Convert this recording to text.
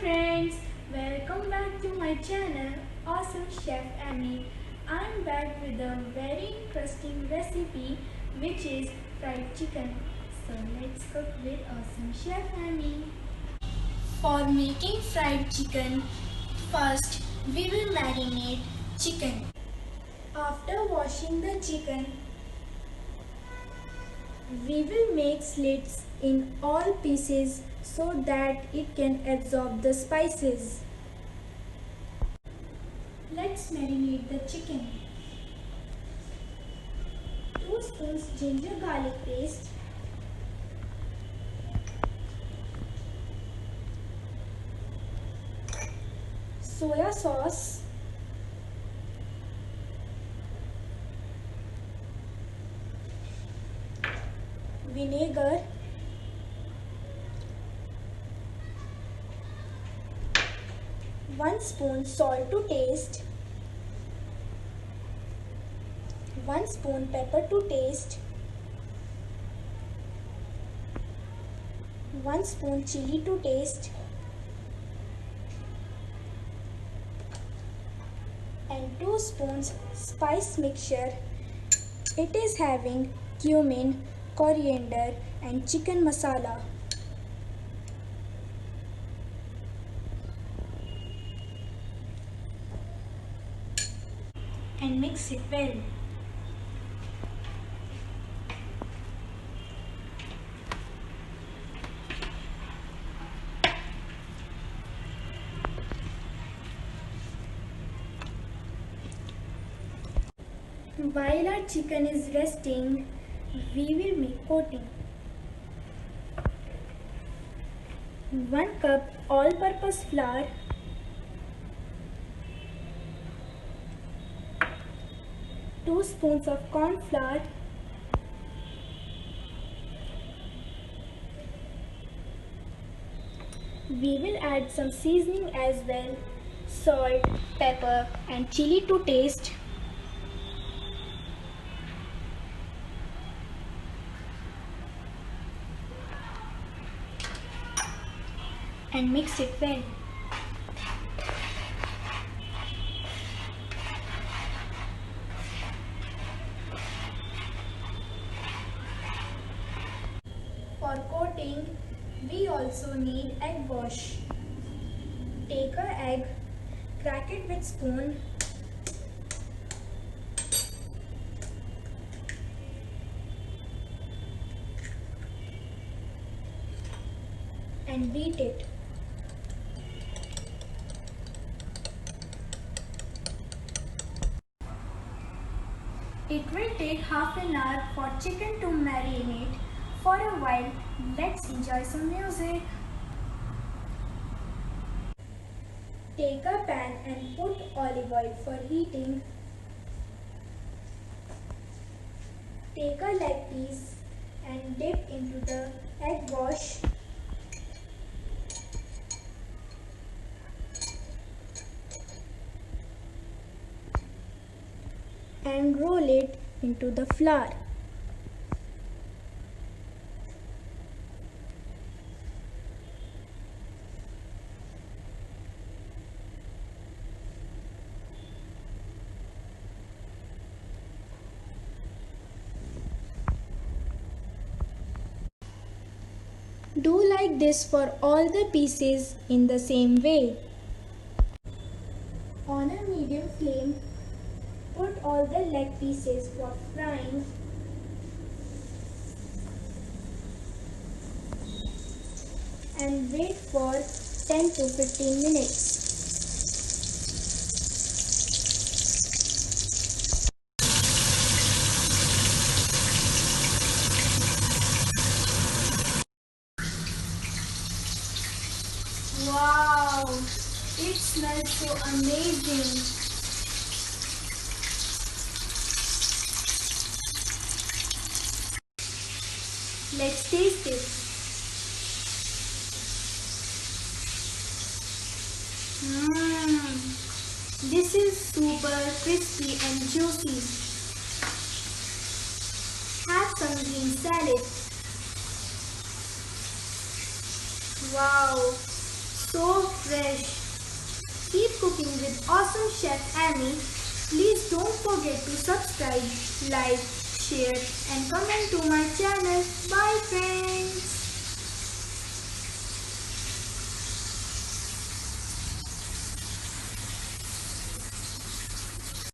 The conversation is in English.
friends, welcome back to my channel Awesome Chef Amy. I'm back with a very interesting recipe which is fried chicken. So let's cook with Awesome Chef Amy. For making fried chicken, first we will marinate chicken. After washing the chicken, we will make slits in all pieces so that it can absorb the spices. Let's marinate the chicken. 2 spoons ginger garlic paste, soya sauce, vinegar, 1 spoon salt to taste, 1 spoon pepper to taste, 1 spoon chili to taste, and 2 spoons spice mixture. It is having cumin, coriander and chicken masala. And mix it well. While our chicken is resting, we will make coating. 1 cup all-purpose flour, 2 spoons of corn flour, we will add some seasoning as well, salt, pepper and chili to taste. And mix it well. For coating, we also need egg wash. Take an egg, crack it with spoon, and beat it. It will take half an hour for chicken to marinate. For a while, let's enjoy some music. Take a pan and put olive oil for heating. Take a leg piece and dip into the egg wash. And roll it into the flour. Do like this for all the pieces in the same way. On a medium flame, put all the leg pieces for frying. And wait for 10 to 15 minutes. Wow, it smells so amazing. Let's taste it. This is super crispy and juicy. Have some green salad. Wow, so fresh. Keep cooking with awesome Chef Amy. Please don't forget to subscribe, like, share and comment to my channel. Bye friends.